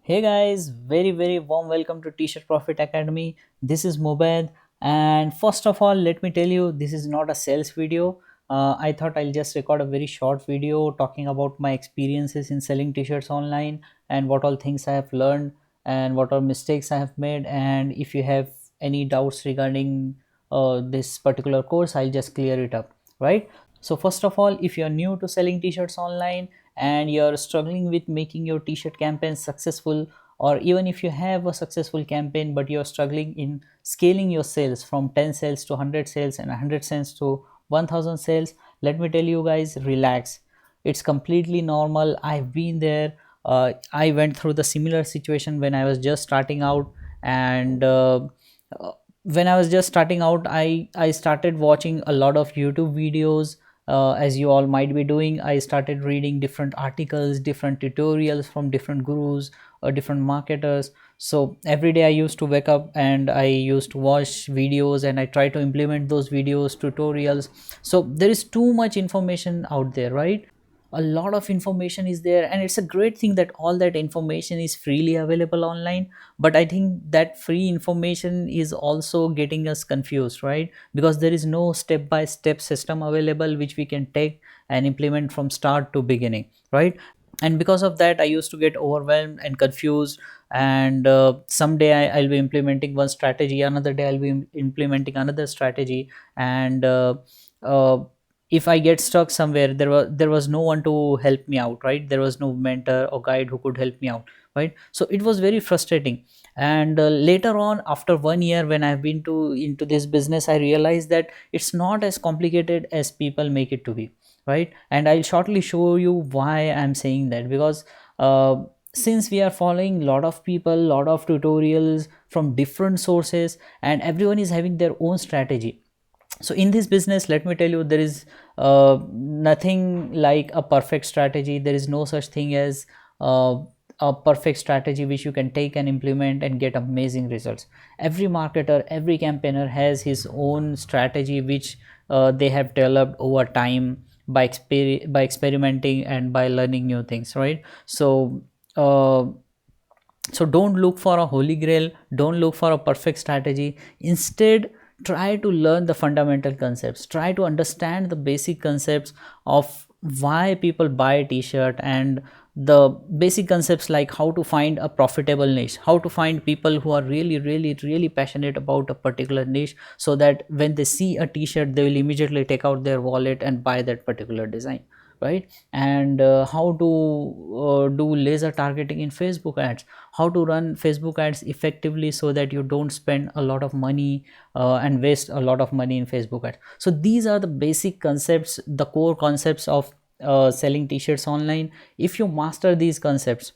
Hey guys, very warm welcome to T-shirt Profit Academy. This is Mobed, and first of all let me tell you this is not a sales video. I thought I'll just record a very short video talking about my experiences in selling t-shirts online and what all things I have learned and what all mistakes I have made, and if you have any doubts regarding this particular course, I'll just clear it up, right? So first of all, if you're new to selling t-shirts online and you're struggling with making your t-shirt campaign successful, or even if you have a successful campaign but you're struggling in scaling your sales from 10 sales to 100 sales and 100 sales to 1000 sales, let me tell you guys, relax. It's completely normal. I've been there. I went through the similar situation when I was just starting out, and uh, when I was just starting out, I started watching a lot of YouTube videos. As you all might be doing, I started reading different articles, different tutorials from different gurus or different marketers. So every day I used to wake up and I used to watch videos and I try to implement those videos, tutorials. So there is too much information out there, right? A lot of information is there, and it's a great thing that all that information is freely available online. But I think that free information is also getting us confused, right? Because there is no step by step system available which we can take and implement from start to beginning, right? And because of that I used to get overwhelmed and confused, and someday I'll be implementing one strategy, another day I'll be implementing another strategy, and uh, if I get stuck somewhere, there was no one to help me out, right? There was no mentor or guide who could help me out, right? So it was very frustrating. And later on, after 1 year, when I've been to into this business, I realized that it's not as complicated as people make it to be, right? And I'll shortly show you why I'm saying that. Because uh, since we are following a lot of people, lot of tutorials from different sources, and everyone is having their own strategy. So in this business, let me tell you, there is nothing like a perfect strategy. There is no such thing as uh, a perfect strategy which you can take and implement and get amazing results. Every marketer, every campaigner has his own strategy which they have developed over time by experimenting and by learning new things, right? Uh, so don't look for a holy grail, don't look for a perfect strategy. Instead, try to learn the fundamental concepts, try to understand the basic concepts of why people buy a t-shirt, and the basic concepts like how to find a profitable niche, how to find people who are really passionate about a particular niche, so that when they see a t-shirt they will immediately take out their wallet and buy that particular design, right? And how to do laser targeting in Facebook ads, how to run Facebook ads effectively so that you don't spend a lot of money and waste a lot of money in Facebook ads. So these are the basic concepts, the core concepts of selling t-shirts online. If you master these concepts,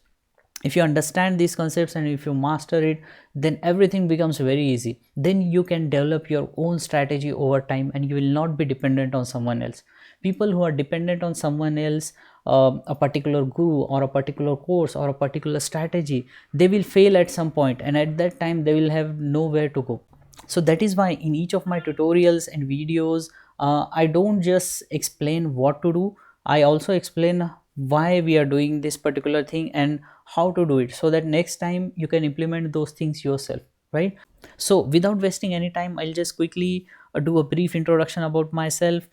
if you understand these concepts and if you master it, then everything becomes very easy. Then you can develop your own strategy over time and you will not be dependent on someone else. People who are dependent on someone else, a particular guru or a particular course or a particular strategy, they will fail at some point, and at that time they will have nowhere to go. So that is why in each of my tutorials and videos, I don't just explain what to do, I also explain why we are doing this particular thing and how to do it, so that next time you can implement those things yourself, right? So without wasting any time, I'll just quickly do a brief introduction about myself.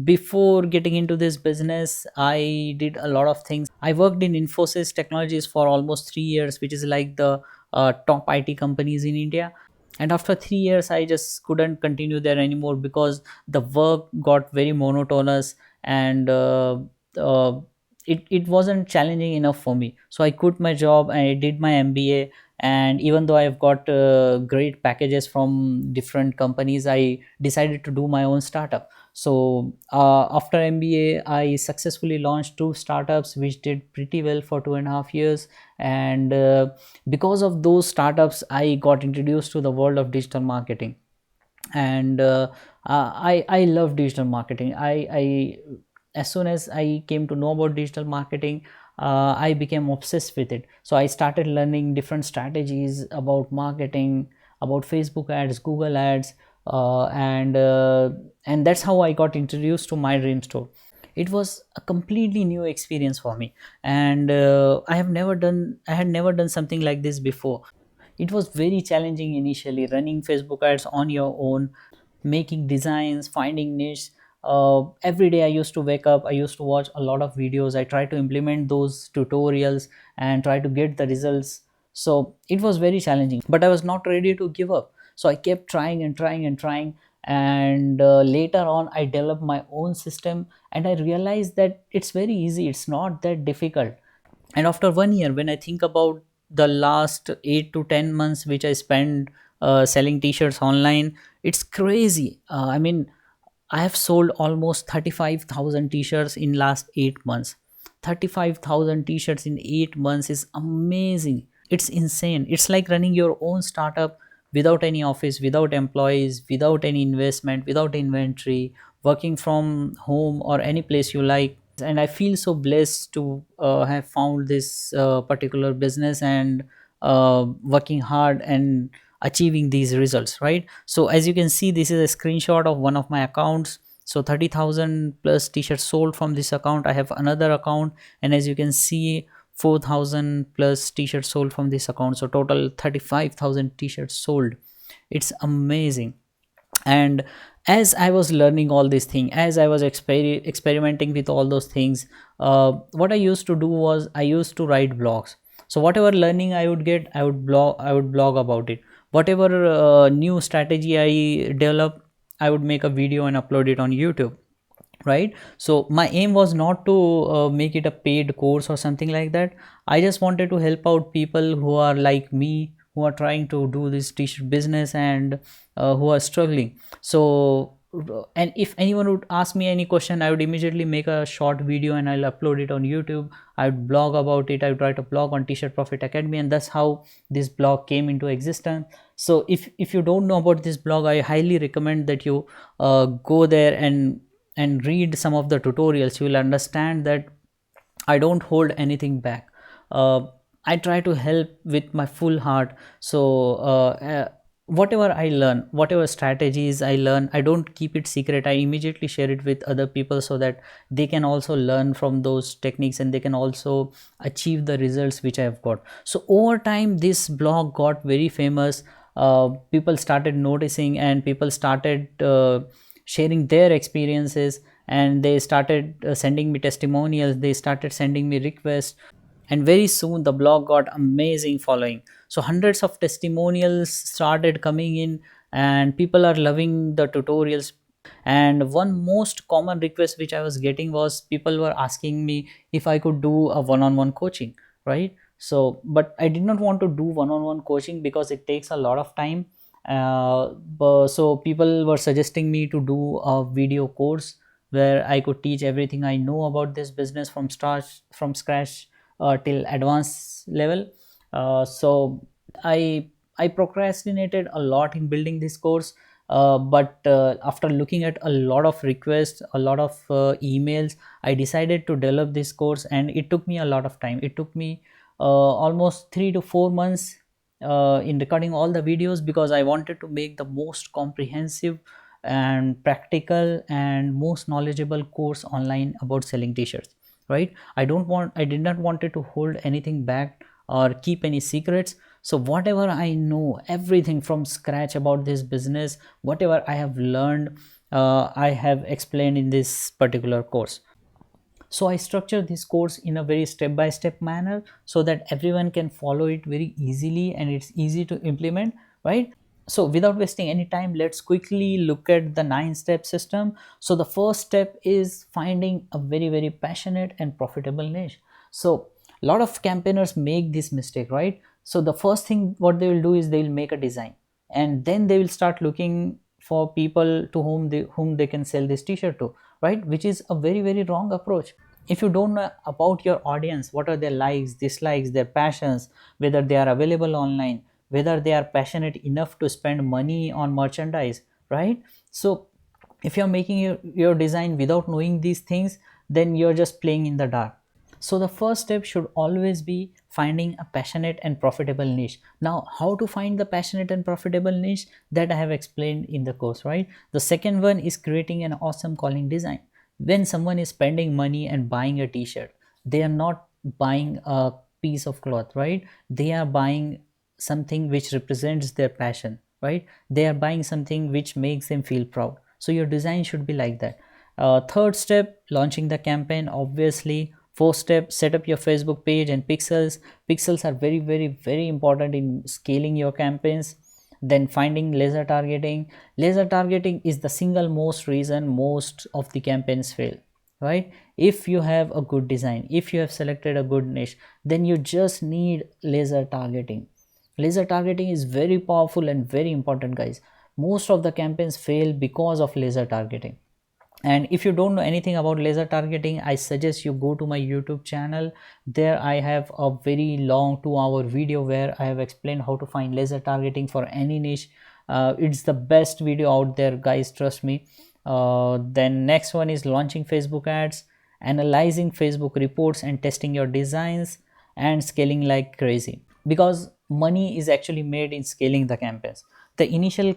Before getting into this business, I did a lot of things. I worked in Infosys Technologies for almost 3 years, which is like the top IT companies in India. And after 3 years I just couldn't continue there anymore because the work got very monotonous, and uh, it wasn't challenging enough for me. So I quit my job, I did my MBA, and even though I've got great packages from different companies, I decided to do my own startup. So after MBA, I successfully launched two startups which did pretty well for 2.5 years. And because of those startups, I got introduced to the world of digital marketing. And I love digital marketing. I As soon as I came to know about digital marketing, I became obsessed with it. So I started learning different strategies about marketing, about Facebook ads, Google ads, and that's how I got introduced to my dream store. It was a completely new experience for me, and I had never done something like this before. It was very challenging initially, running Facebook ads on your own, making designs, finding niche. Every day I used to wake up, I used to watch a lot of videos, I tried to implement those tutorials and try to get the results. So it was very challenging, but I was not ready to give up. So I kept trying and trying and trying, and later on I developed my own system, and I realized that it's very easy, it's not that difficult. And after 1 year, when I think about the last 8 to 10 months which I spent selling t-shirts online, it's crazy. I mean, I have sold almost 35,000 t-shirts in last 8 months. 35,000 t-shirts in 8 months is amazing. It's insane. It's like running your own startup without any office, without employees, without any investment, without inventory, working from home or any place you like. And I feel so blessed to have found this particular business, and working hard and achieving these results, right? So as you can see, this is a screenshot of one of my accounts. So 30,000 plus t-shirts sold from this account. I have another account, and as you can see, 4,000 plus t-shirts sold from this account. So total 35,000 t-shirts sold. It's amazing. And as I was learning all these things, as I was experimenting with all those things, what I used to do was I used to write blogs. So whatever learning I would get, I would blog about it. Whatever new strategy I develop, I would make a video and upload it on YouTube, right? So my aim was not to make it a paid course or something like that. I just wanted to help out people who are like me, who are trying to do this t-shirt business, and who are struggling. So and if anyone would ask me any question, I would immediately make a short video and I'll upload it on YouTube. I would blog about it. I would write a blog on T-shirt Profit Academy, and that's how this blog came into existence. So if you don't know about this blog, I highly recommend that you go there and read some of the tutorials. You will understand that I don't hold anything back. uh, I try to help with my full heart. So whatever I learn, whatever strategies I learn, I don't keep it secret. I immediately share it with other people so that they can also learn from those techniques, and they can also achieve the results which I have got. So over time this blog got very famous. People started noticing, and people started sharing their experiences, and they started sending me testimonials, they started sending me requests, and very soon the blog got amazing following. So hundreds of testimonials started coming in, and people are loving the tutorials. And one most common request which I was getting was people were asking me if I could do a one-on-one coaching, right? So but I did not want to do one-on-one coaching because it takes a lot of time. So people were suggesting me to do a video course where I could teach everything I know about this business from scratch till advanced level. So I procrastinated a lot in building this course. But after looking at a lot of requests, a lot of emails, I decided to develop this course, and it took me a lot of time. It took me almost 3 to 4 months in recording all the videos, because I wanted to make the most comprehensive and practical and most knowledgeable course online about selling t-shirts, right? I did not wanted to hold anything back or keep any secrets. So whatever I know, everything from scratch about this business, whatever I have learned, I have explained in this particular course. So I structure this course in a very step by step manner so that everyone can follow it very easily and it's easy to implement, right? So without wasting any time, let's quickly look at the 9-step system. So the first step is finding a very passionate and profitable niche. So a lot of campaigners make this mistake, right? So the first thing what they will do is they will make a design, and then they will start looking for people to whom they can sell this t-shirt to, right? Which is a very wrong approach. If you don't know about your audience, what are their likes, dislikes, their passions, whether they are available online, whether they are passionate enough to spend money on merchandise, right? So if you're making your design without knowing these things, then you're just playing in the dark. So the first step should always be finding a passionate and profitable niche. Now, how to find the passionate and profitable niche, that I have explained in the course, right? The second one is creating an awesome calling design. When someone is spending money and buying a t-shirt, they are not buying a piece of cloth, right? They are buying something which represents their passion, right? They are buying something which makes them feel proud. So your design should be like that. Third step, launching the campaign, obviously. Fourth step, set up your Facebook page and pixels. Pixels are very, very, very important in scaling your campaigns. Then finding laser targeting. Laser targeting is the single most reason most of the campaigns fail, right? If you have a good design, if you have selected a good niche, then you just need laser targeting. Laser targeting is very powerful and very important, guys. Most of the campaigns fail because of laser targeting. And if you don't know anything about laser targeting, I suggest you go to my YouTube channel. There I have a very long 2-hour video where I have explained how to find laser targeting for any niche. It's the best video out there, guys, trust me. Then next one is launching Facebook ads, analyzing Facebook reports and testing your designs, and scaling like crazy, because money is actually made in scaling the campaigns. The initial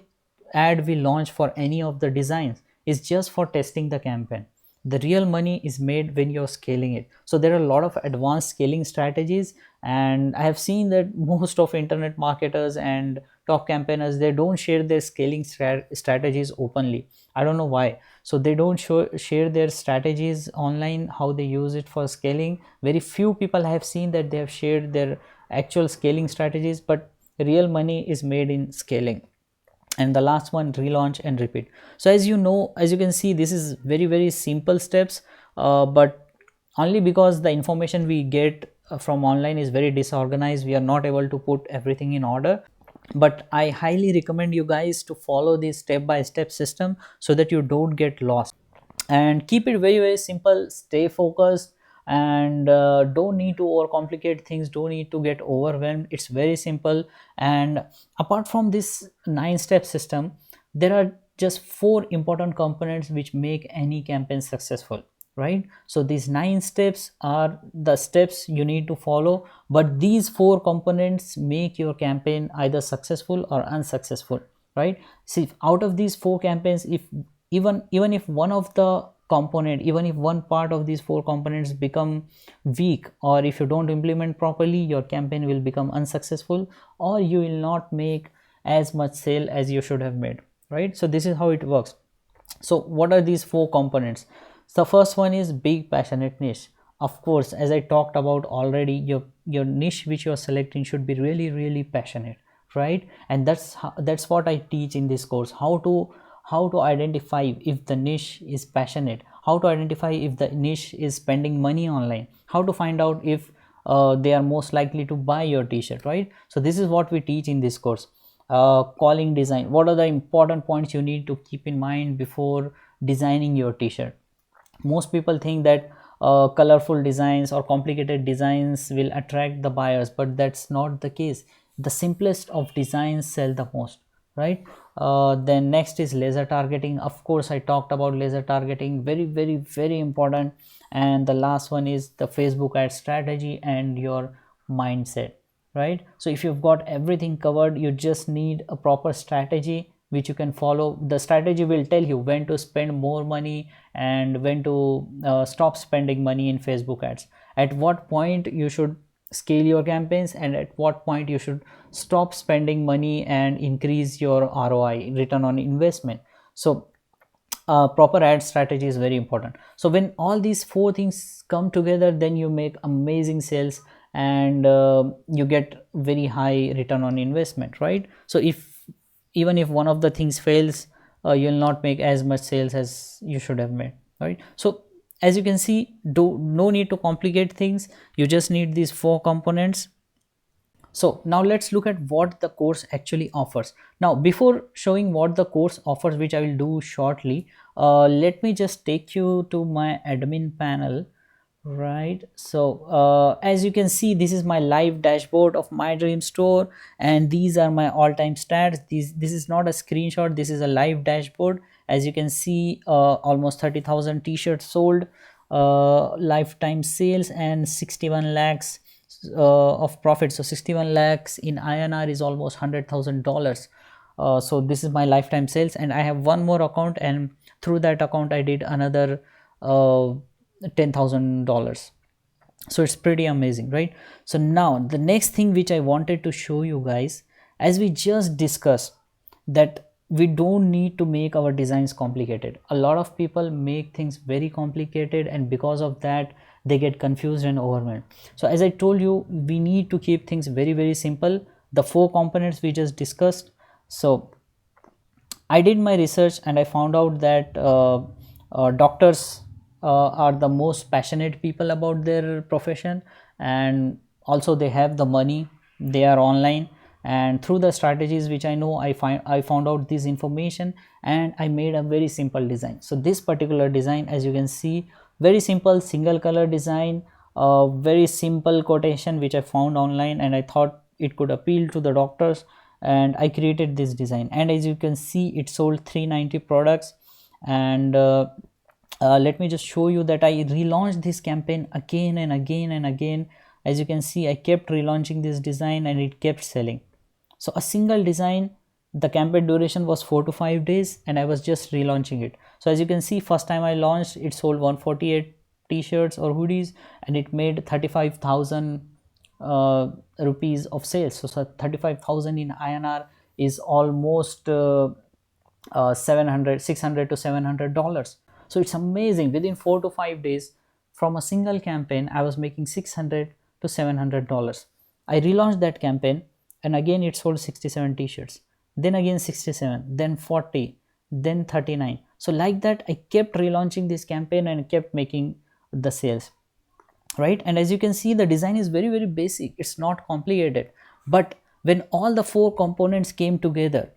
ad we launch for any of the designs is just for testing the campaign. The real money is made when you're scaling it. So there are a lot of advanced scaling strategies, and I have seen that most of internet marketers and top campaigners, they don't share their scaling strategies openly. I don't know why. So they don't share their strategies online, how they use it for scaling. Very few people I have seen that they have shared their actual scaling strategies, but real money is made in scaling. And the last one, relaunch and repeat. So as you know, as you can see, this is very, very simple steps, but only because the information we get from online is very disorganized, we are not able to put everything in order. But I highly recommend you guys to follow this step by step system so that you don't get lost, and keep it very, very simple. Stay focused, and don't need to overcomplicate things, don't need to get overwhelmed. It's very simple. And apart from this 9-step system, there are just 4 important components which make any campaign successful, right? So these 9 steps are the steps you need to follow, but these 4 components make your campaign either successful or unsuccessful, right? See, out of these 4 campaigns, if even if one of the component, even if one part of these 4 components become weak, or if you don't implement properly, your campaign will become unsuccessful, or you will not make as much sale as you should have made, right? So this is how it works. So what are these 4 components? The first one is big passionate niche. Of course, as I talked about already, your niche which you are selecting should be really, really passionate, right? And that's what I teach in this course, how to identify if the niche is passionate, how to identify if the niche is spending money online, how to find out if they are most likely to buy your t-shirt, right? So this is what we teach in this course. Calling design, what are the important points you need to keep in mind before designing your t-shirt? Most people think that colorful designs or complicated designs will attract the buyers, but that's not the case. The simplest of designs sell the most, right? Then next is laser targeting. Of course, I talked about laser targeting, very, very, very important. And the last one is the Facebook ad strategy and your mindset, right? So if you've got everything covered, you just need a proper strategy which you can follow. The strategy will tell you when to spend more money and when to stop spending money in Facebook ads, at what point you should scale your campaigns, and at what point you should stop spending money and increase your ROI, return on investment. So proper ad strategy is very important. So when all these 4 things come together, then you make amazing sales, and you get very high return on investment, right? So if even if one of the things fails, you will not make as much sales as you should have made, right? So as you can see, no need to complicate things, you just need these 4 components. So now let's look at what the course actually offers. Now before showing what the course offers, which I will do shortly, let me just take you to my admin panel, right? So as you can see, this is my live dashboard of my dream store, and these are my all-time stats. This is not a screenshot, this is a live dashboard. As you can see, almost 30,000 t-shirts sold, lifetime sales, and 61 lakhs of profit. So 61 lakhs in INR is almost $100,000. So this is my lifetime sales, and I have one more account, and through that account I did another $10,000. So it's pretty amazing, right? So now the next thing which I wanted to show you guys, as we just discussed, that we don't need to make our designs complicated. A lot of people make things very complicated, and because of that they get confused and overwhelmed. So as I told you, we need to keep things very simple. The 4 components we just discussed. So I did my research and I found out that doctors are the most passionate people about their profession, and also they have the money, they are online, and through the strategies which I know, I found out this information, and I made a very simple design. So this particular design, as you can see, very simple single color design, very simple quotation which I found online, and I thought it could appeal to the doctors, and I created this design. And as you can see, it sold 390 products. And let me just show you that I relaunched this campaign again and again and again. As you can see, I kept relaunching this design and it kept selling. So a single design, the campaign duration was 4 to 5 days, and I was just relaunching it. So as you can see, first time I launched, it sold 148 t-shirts or hoodies, and it made 35,000 rupees of sales. So 35,000 in INR is almost 600 to $700. So it's amazing. Within 4 to 5 days from a single campaign, I was making 600 to $700. I relaunched that campaign, and again it sold 67 t-shirts, then again 67, then 40, then 39. So like that, I kept relaunching this campaign and kept making the sales, right? And as you can see, the design is very basic, it's not complicated. But when all the 4 components came together,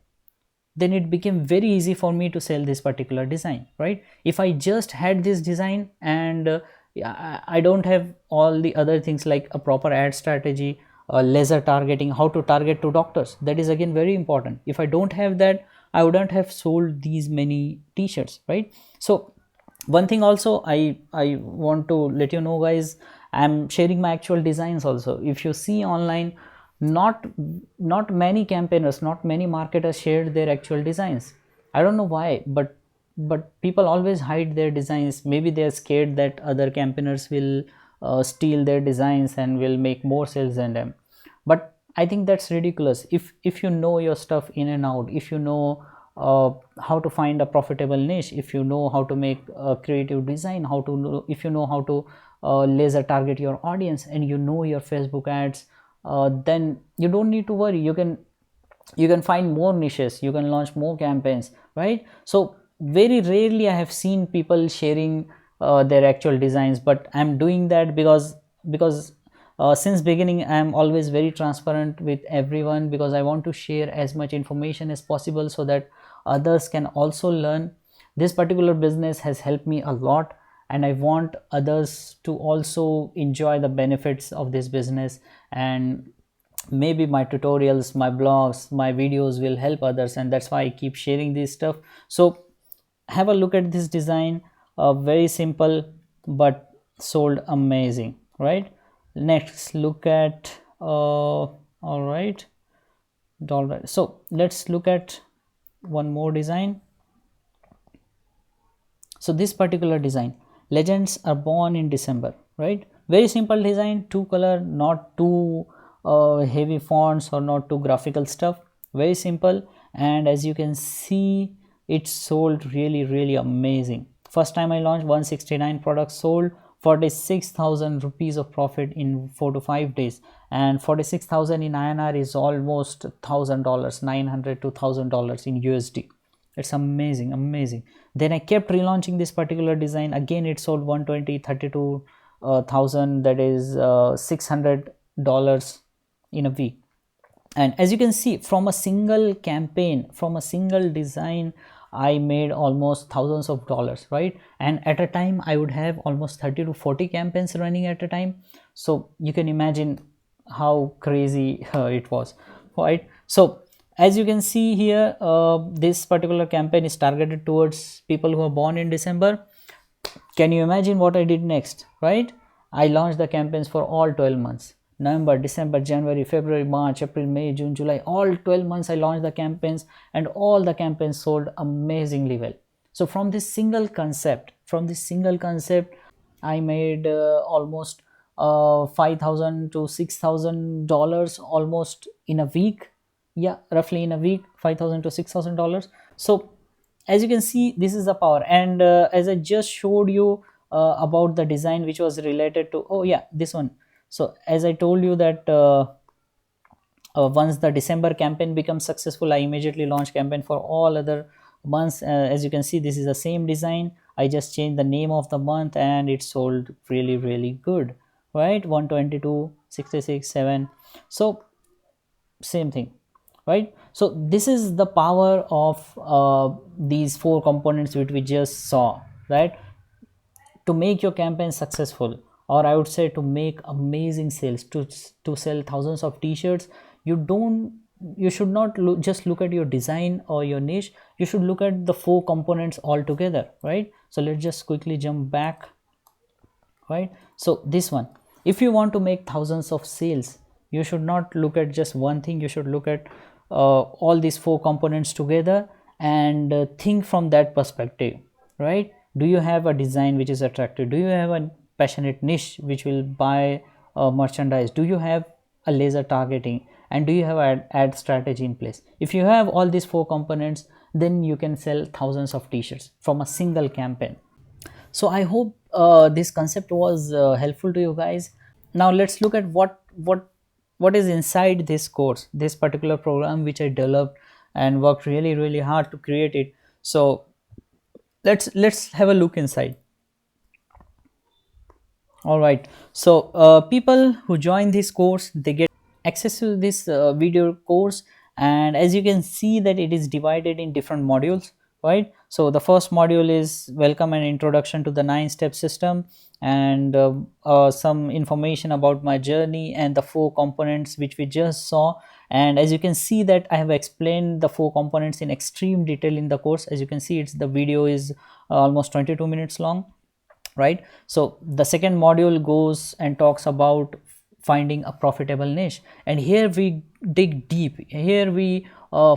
then it became very easy for me to sell this particular design, right? If I just had this design and I don't have all the other things like a proper ad strategy, laser targeting, how to target to doctors, that is again very important. If I don't have that, I wouldn't have sold these many t-shirts, right? So one thing also I want to let you know, guys, I'm sharing my actual designs also. If you see online, not many campaigners, not many marketers shared their actual designs. I don't know why, but people always hide their designs. Maybe they are scared that other campaigners will steal their designs and will make more sales than them. But I think that's ridiculous. If you know your stuff in and out, if you know how to find a profitable niche, if you know how to make a creative design, how to know, if you know how to laser target your audience, and you know your Facebook ads, then you don't need to worry. You can find more niches, you can launch more campaigns, right? So very rarely I have seen people sharing their actual designs, but I'm doing that because since beginning I'm always very transparent with everyone, because I want to share as much information as possible so that others can also learn. This particular business has helped me a lot, and I want others to also enjoy the benefits of this business. And maybe my tutorials, my blogs, my videos will help others, and that's why I keep sharing this stuff. So have a look at this design, very simple but sold amazing, right? Next, look at all right, so let's look at one more design. So this particular design, legends are born in December, right? Very simple design, 2 color, not too heavy fonts or not too graphical stuff, very simple. And as you can see, it sold really amazing. First time I launched, 169 products sold, 46,000 rupees of profit in 4 to 5 days. And 46,000 in INR is almost $1,000, 900 to $1,000 in USD. It's amazing. Then I kept relaunching this particular design. Again it sold 120, 32,000, that is $600 in a week. And as you can see, from a single campaign, from a single design, I made almost thousands of dollars, right? And at a time I would have almost 30 to 40 campaigns running at a time. So you can imagine how crazy it was, right? So as you can see here, this particular campaign is targeted towards people who are born in December. Can you imagine what I did next, right? I launched the campaigns for all 12 months. November, December, January, February, March, April, May, June, July, all 12 months I launched the campaigns, and all the campaigns sold amazingly well. So from this single concept, from this single concept I made almost 5,000 to $6,000 almost in a week. Yeah, roughly in a week, 5,000 to $6,000. So as you can see, this is the power. And as I just showed you about the design which was related to, oh yeah, this one. So as I told you that once the December campaign becomes successful, I immediately launch campaign for all other months. As you can see, this is the same design. I just changed the name of the month and it sold really good, right? 122, 66, 7. So same thing, right? So this is the power of these four components which we just saw, right? To make your campaign successful, or I would say to make amazing sales, to sell thousands of t-shirts, you don't you should not just look at your design or your niche. You should look at the four components all together, right? So let's just quickly jump back, right? So this one, if you want to make thousands of sales, you should not look at just one thing. You should look at all these four components together and think from that perspective, right? Do you have a design which is attractive? Do you have a passionate niche which will buy merchandise? Do you have a laser targeting? And do you have an ad strategy in place? If you have all these four components, then you can sell thousands of t-shirts from a single campaign. So I hope this concept was helpful to you guys. Now let's look at what is inside this course, this particular program which I developed and worked really hard to create it. So let's have a look inside. All right, so people who join this course, they get access to this video course, and as you can see that it is divided in different modules, right? So the first module is welcome and introduction to the 9-step system, and some information about my journey and the four components which we just saw. And as you can see that I have explained the four components in extreme detail in the course. As you can see, it's the video is almost 22 minutes long, right? So the second module goes and talks about finding a profitable niche, and here we dig deep. Here we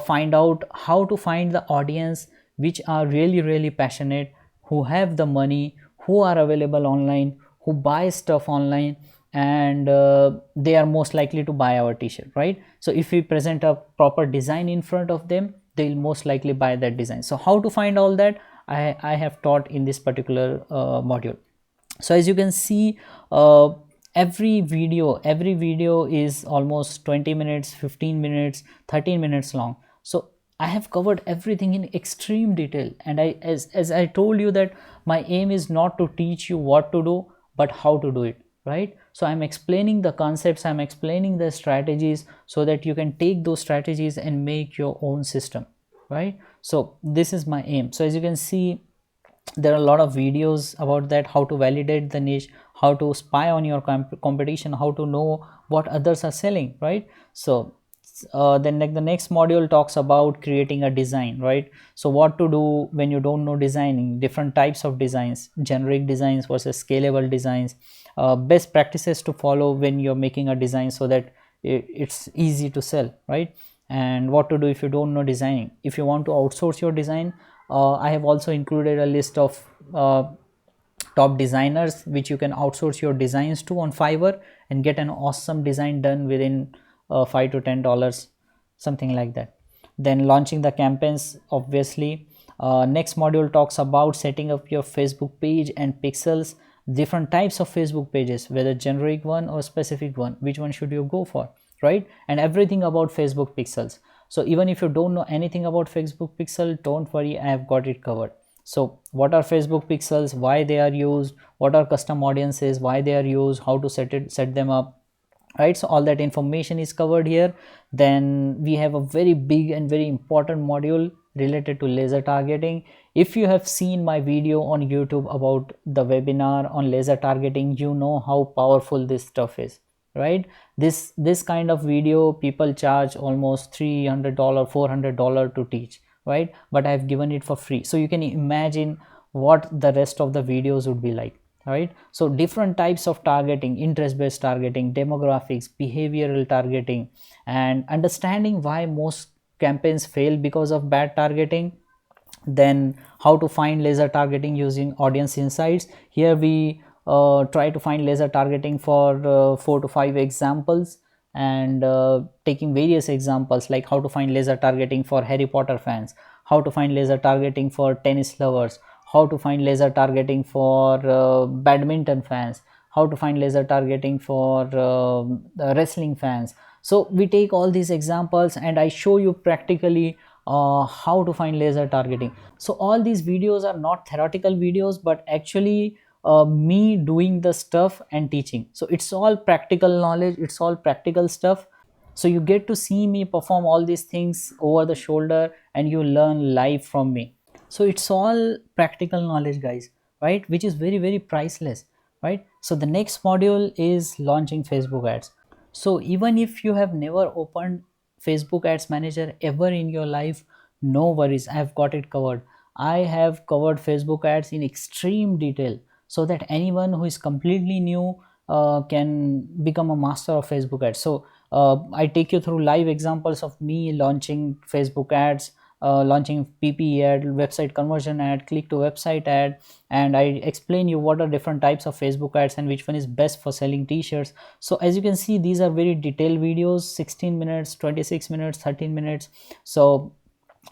find out how to find the audience which are really passionate, who have the money, who are available online, who buy stuff online, and they are most likely to buy our t-shirt, right? So if we present a proper design in front of them, they will most likely buy that design. So how to find all that, I have taught in this particular module. So as you can see, every video is almost 20 minutes, 15 minutes, 13 minutes long. So I have covered everything in extreme detail, and as I told you that my aim is not to teach you what to do, but how to do it, right? So I'm explaining the concepts, I'm explaining the strategies, so that you can take those strategies and make your own system, right? So this is my aim. So as you can see, there are a lot of videos about that, how to validate the niche, how to spy on your competition, how to know what others are selling, right? So then like the next module talks about creating a design, right? So what to do when you don't know designing, different types of designs, generic designs versus scalable designs, best practices to follow when you're making a design so that it's easy to sell, right? And what to do if you don't know designing. If you want to outsource your design, I have also included a list of top designers which you can outsource your designs to on Fiverr and get an awesome design done within $5 to $10, something like that. Then launching the campaigns, obviously. Next module talks about setting up your Facebook page and pixels, different types of Facebook pages, whether generic one or specific one, which one should you go for, right? And everything about Facebook pixels. So even if you don't know anything about Facebook pixel, don't worry, I have got it covered. So what are Facebook pixels, why they are used, what are custom audiences, why they are used, how to set them up, right? So all that information is covered here. Then we have a very big and very important module related to laser targeting. If you have seen my video on YouTube about the webinar on laser targeting, you know how powerful this stuff is, right? This kind of video people charge almost $300, $400 to teach, right? But I've given it for free, so you can imagine what the rest of the videos would be like, right? So different types of targeting, interest based targeting, demographics, behavioral targeting, and understanding why most campaigns fail because of bad targeting. Then how to find laser targeting using audience insights. Here we try to find laser targeting for 4 to 5 examples, and taking various examples like how to find laser targeting for Harry Potter fans, how to find laser targeting for tennis lovers, how to find laser targeting for badminton fans, how to find laser targeting for the wrestling fans. So we take all these examples and I show you practically how to find laser targeting. So all these videos are not theoretical videos, but actually me doing the stuff and teaching. So it's all practical knowledge, it's all practical stuff. So you get to see me perform all these things over the shoulder and you learn live from me. So it's all practical knowledge, guys, right, which is very very priceless, right? So the next module is launching Facebook ads. So even if you have never opened Facebook ads manager ever in your life, no worries, I have got it covered. I have covered Facebook ads in extreme detail, so that anyone who is completely new can become a master of Facebook ads. So I take you through live examples of me launching Facebook ads, launching PPE ad, website conversion ad, click to website ad, and I explain you what are different types of Facebook ads and which one is best for selling t-shirts. So as you can see, these are very detailed videos, 16 minutes, 26 minutes, 13 minutes. So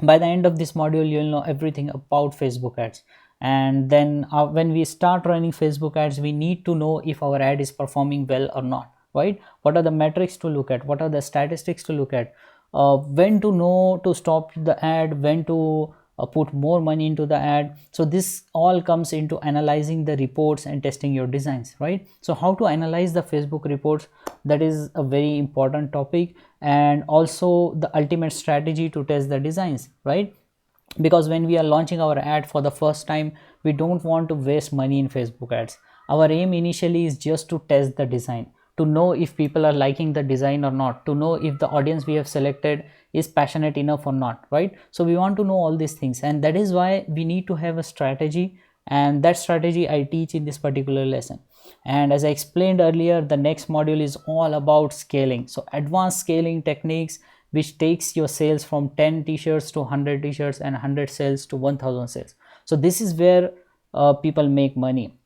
by the end of this module you'll know everything about Facebook ads. And then when we start running Facebook ads, we need to know if our ad is performing well or not, right? What are the metrics to look at, what are the statistics to look at, when to know to stop the ad, when to put more money into the ad. So this all comes into analyzing the reports and testing your designs, right? So how to analyze the Facebook reports, that is a very important topic, and also the ultimate strategy to test the designs, right? Because when we are launching our ad for the first time, we don't want to waste money in Facebook ads. Our aim initially is just to test the design, to know if people are liking the design or not, to know if the audience we have selected is passionate enough or not, right? So we want to know all these things, and that is why we need to have a strategy, and that strategy I teach in this particular lesson. And as I explained earlier, the next module is all about scaling. So advanced scaling techniques, which takes your sales from 10 t-shirts to 100 t-shirts and 100 sales to 1000 sales. So this is where people make money.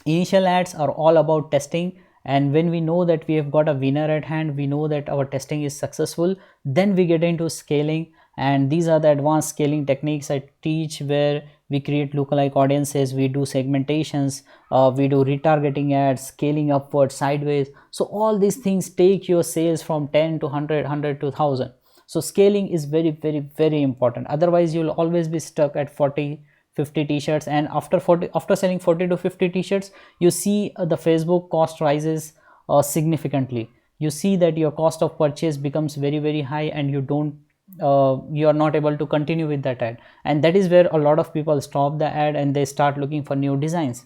Initial ads are all about testing, and when we know that we have got a winner at hand, we know that our testing is successful, then we get into scaling. And these are the advanced scaling techniques I teach, where we create lookalike audiences, we do segmentations, we do retargeting ads, scaling upward, sideways. So all these things take your sales from 10 to 100, 100 to 1000. So scaling is very very very important, otherwise you'll always be stuck at 40, 50 t-shirts, and after selling 40 to 50 t-shirts, you see the Facebook cost rises significantly. You see that your cost of purchase becomes very very high, and you are not able to continue with that ad, and that is where a lot of people stop the ad and they start looking for new designs,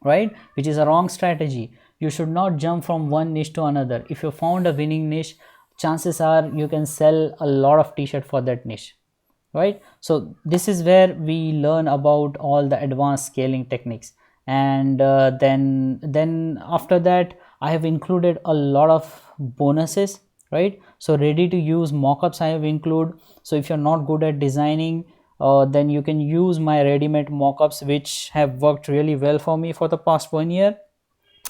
right? Which is a wrong strategy. You should not jump from one niche to another. If you found a winning niche, chances are you can sell a lot of t-shirt for that niche, right? So this is where we learn about all the advanced scaling techniques. And then after that, I have included a lot of bonuses, right? So ready to use mockups I have included. So if you're not good at designing, then you can use my ready-made mockups, which have worked really well for me for the past 1 year.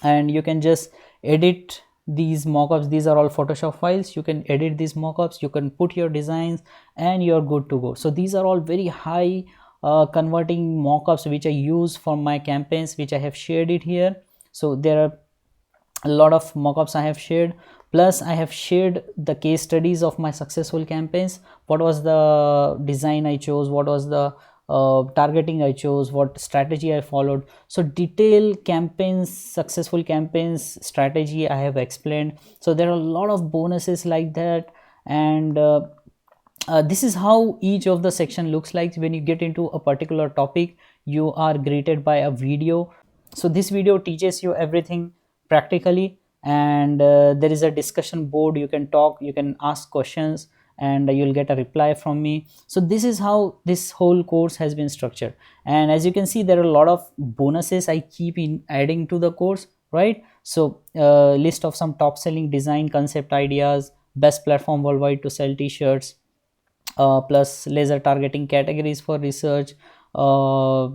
And you can just edit these mockups. These are all Photoshop files. You can edit these mockups, you can put your designs, and you're good to go. So these are all very high converting mockups which I use for my campaigns, which I have shared it here. So there are a lot of mockups I have shared, plus I have shared the case studies of my successful campaigns. What was the design I chose, what was the targeting I chose, what strategy I followed. So detailed campaigns, successful campaigns strategy I have explained. So there are a lot of bonuses like that. And this is how each of the section looks like. When you get into a particular topic, you are greeted by a video. So this video teaches you everything practically, and there is a discussion board. You can talk, you can ask questions, and you'll get a reply from me. So this is how this whole course has been structured. And as you can see, there are a lot of bonuses I keep in adding to the course, right? So list of some top selling design concept ideas, best platform worldwide to sell t-shirts, plus laser targeting categories for research, uh,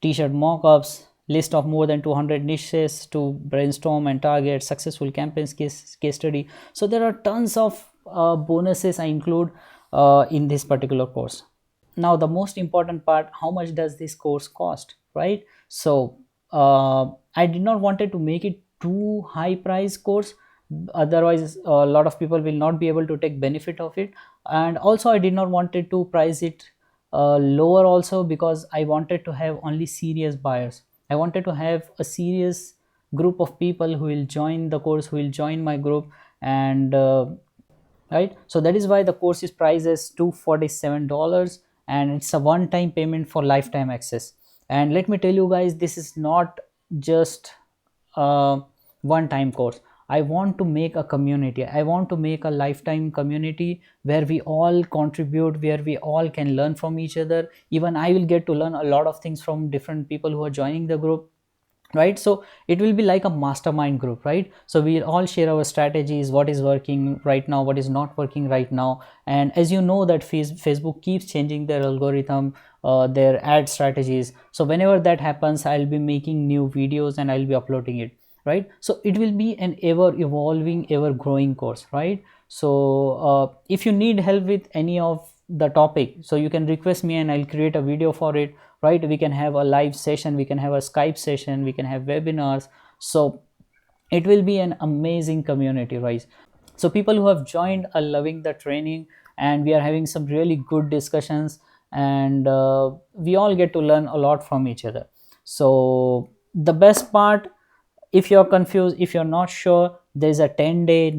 t-shirt mockups, list of more than 200 niches to brainstorm and target, successful campaigns case study. So there are tons of bonuses I include in this particular course. Now the most important part, how much does this course cost, right? So I did not wanted to make it too high price course, otherwise a lot of people will not be able to take benefit of it. And also I did not wanted to price it lower also, because I wanted to have only serious buyers. I wanted to have a serious group of people who will join the course, who will join my group. And right, so that is why the course is priced as $247, and it's a one-time payment for lifetime access. And let me tell you guys, this is not just a one-time course. I want to make a community, I want to make a lifetime community where we all contribute, where we all can learn from each other. Even I will get to learn a lot of things from different people who are joining the group, right? So it will be like a mastermind group, right? So we all share our strategies, what is working right now, what is not working right now. And as you know that Facebook keeps changing their algorithm, their ad strategies. So whenever that happens, I'll be making new videos and I'll be uploading it, right? So it will be an ever evolving, ever growing course, right? So if you need help with any of the topic, so you can request me and I'll create a video for it, right? We can have a live session, we can have a Skype session, we can have webinars. So it will be an amazing community, right? So people who have joined are loving the training, and we are having some really good discussions, and we all get to learn a lot from each other. So the best part, if you're confused, if you're not sure, there's a 10-day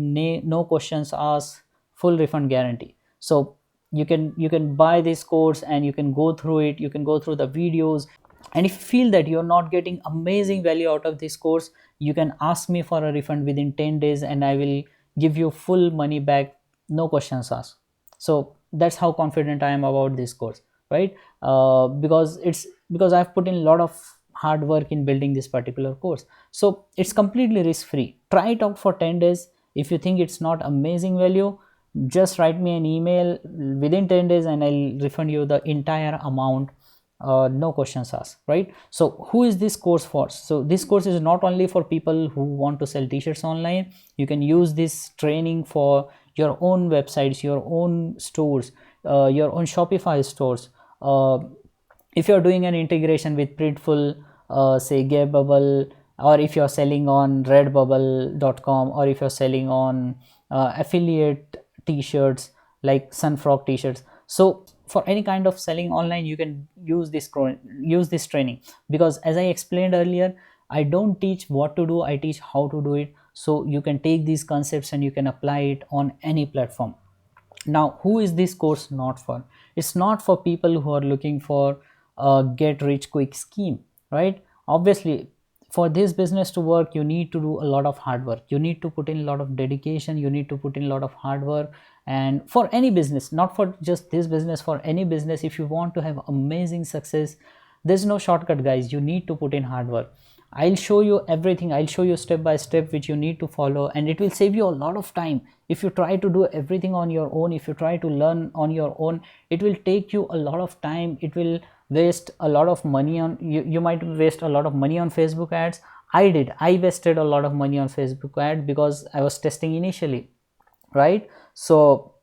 no questions asked, full refund guarantee. So you can buy this course and you can go through it, you can go through the videos. And if you feel that you're not getting amazing value out of this course, you can ask me for a refund within 10 days and I will give you full money back, no questions asked. So that's how confident I am about this course, right? Because I've put in a lot of hard work in building this particular course. So it's completely risk free. Try it out for 10 days. If you think it's not amazing value, just write me an email within 10 days and I'll refund you the entire amount, no questions asked, right? So who is this course for? So this course is not only for people who want to sell t-shirts online. You can use this training for your own websites, your own stores, your own Shopify stores. If you're doing an integration with Printful, say Gearbubble, or if you're selling on redbubble.com, or if you're selling on affiliate t-shirts like Sunfrog t-shirts. So for any kind of selling online, you can use this training, because as I explained earlier, I don't teach what to do, I teach how to do it. So you can take these concepts and you can apply it on any platform. Now who is this course not for? It's not for people who are looking for a get rich quick scheme, right? Obviously, for this business to work, you need to do a lot of hard work, you need to put in a lot of dedication, you need to put in a lot of hard work. And for any business, not for just this business, for any business, if you want to have amazing success, there's no shortcut, guys. You need to put in hard work. I'll show you everything, I'll show you step by step which you need to follow, and it will save you a lot of time. If you try to do everything on your own, if you try to learn on your own, it will take you a lot of time, it will waste a lot of money on you might waste a lot of money on Facebook ads. I wasted a lot of money on Facebook ad because I was testing initially, right? So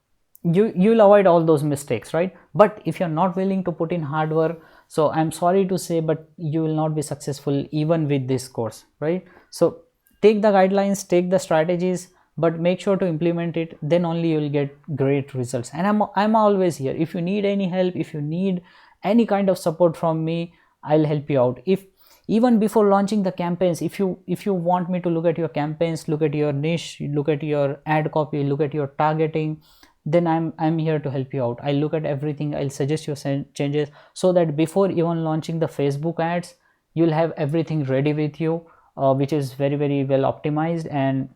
you'll avoid all those mistakes, right? But if you're not willing to put in hard work, so I'm sorry to say, but you will not be successful even with this course, right? So take the guidelines, take the strategies, but make sure to implement it, then only you will get great results. And I'm always here. If you need any help, if you need any kind of support from me, I'll help you out. If even before launching the campaigns, if you want me to look at your campaigns, look at your niche, look at your ad copy, look at your targeting, then I'm here to help you out. I'll look at everything, I'll suggest your changes, so that before even launching the Facebook ads, you'll have everything ready with you, which is very very well optimized, and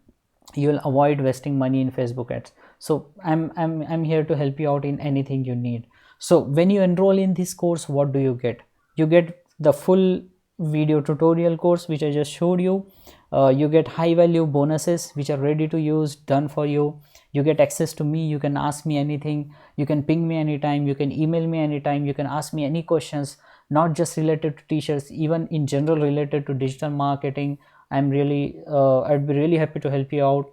you'll avoid wasting money in Facebook ads. So I'm here to help you out in anything you need. So when you enroll in this course, what do you get? You get the full video tutorial course which I just showed you. You get high value bonuses which are ready to use, done for you. You get access to me, you can ask me anything, you can ping me anytime, you can email me anytime, you can ask me any questions, not just related to t-shirts, even in general related to digital marketing. I'd be really happy to help you out.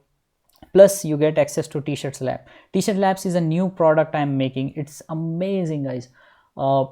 Plus you get access to t-shirts lab. T-shirt labs is a new product I'm making. It's amazing, guys. uh,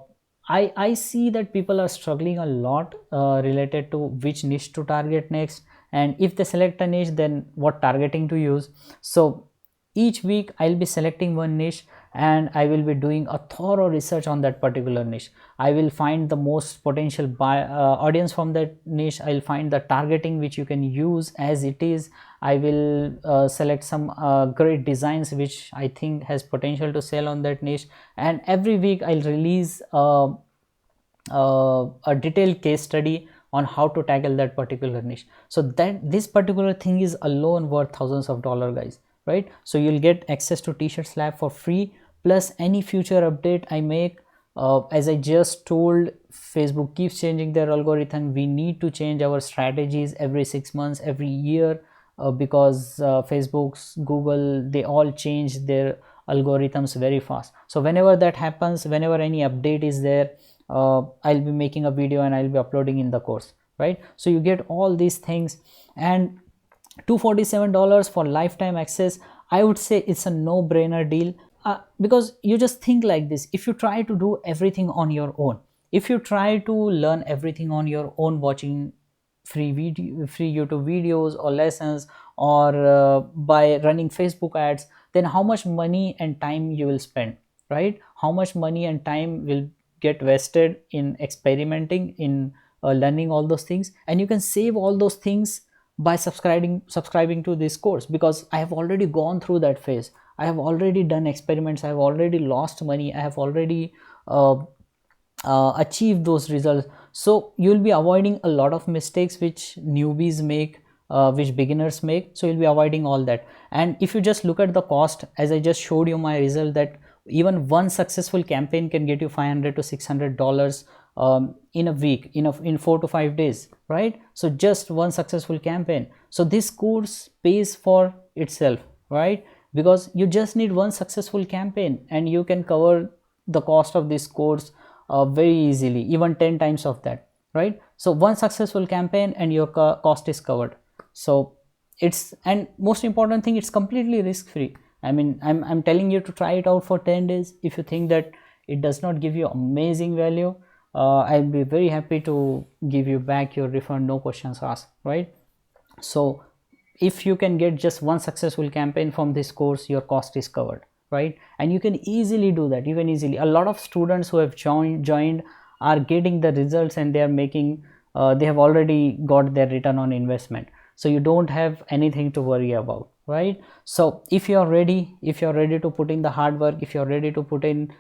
I see that people are struggling a lot related to which niche to target next, and if they select a niche, then what targeting to use. So each week I'll be selecting one niche, and I will be doing a thorough research on that particular niche. I will find the most potential audience from that niche. I'll find the targeting which you can use as it is. I will select some great designs which I think has potential to sell on that niche, and every week I'll release a detailed case study on how to tackle that particular niche. So that this particular thing is alone worth thousands of dollars, guys, right? So you'll get access to t-shirts lab for free, plus any future update I make. As I just told, Facebook keeps changing their algorithm. We need to change our strategies every 6 months, every year, because Facebook's, Google, they all change their algorithms very fast. So whenever that happens, whenever any update is there, I'll be making a video and I'll be uploading in the course, right? So you get all these things, and $247 for lifetime access. I would say it's a no-brainer deal, because you just think like this: if you try to do everything on your own, if you try to learn everything on your own, watching free YouTube videos or lessons, or by running Facebook ads, then how much money and time you will spend, right? How much money and time will get wasted in experimenting, in learning all those things. And you can save all those things by subscribing to this course, because I have already gone through that phase. I have already done experiments, I have already lost money, I have already achieve those results. So you'll be avoiding a lot of mistakes which newbies make, which beginners make. So you'll be avoiding all that. And if you just look at the cost, as I just showed you my result, that even one successful campaign can get you $500 to $600 in a week, in 4 to 5 days, right? So just one successful campaign. So this course pays for itself, right? Because you just need one successful campaign and you can cover the cost of this course very easily, even 10 times of that, right? So one successful campaign and your cost is covered. So it's, and most important thing, it's completely risk free. I mean, I'm telling you to try it out for 10 days. If you think that it does not give you amazing value, I'll be very happy to give you back your refund, no questions asked, right? So if you can get just one successful campaign from this course, your cost is covered, right? And you can easily do that. You can easily, a lot of students who have joined are getting the results, and they are making they have already got their return on investment. So you don't have anything to worry about, right? So if you're ready, to put in the hard work, if you're ready to put in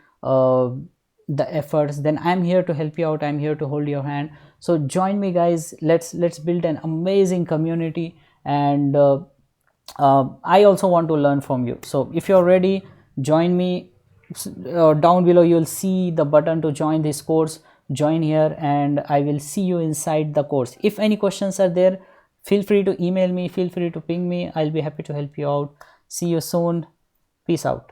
the efforts, then I'm here to help you out. I'm here to hold your hand. So join me, guys. Let's build an amazing community. And I also want to learn from you. So if you're ready, join me. Down below you'll see the button to join this course. Join here, and I will see you inside the course. If any questions are there, feel free to email me, feel free to ping me. I'll be happy to help you out. See you soon. Peace out.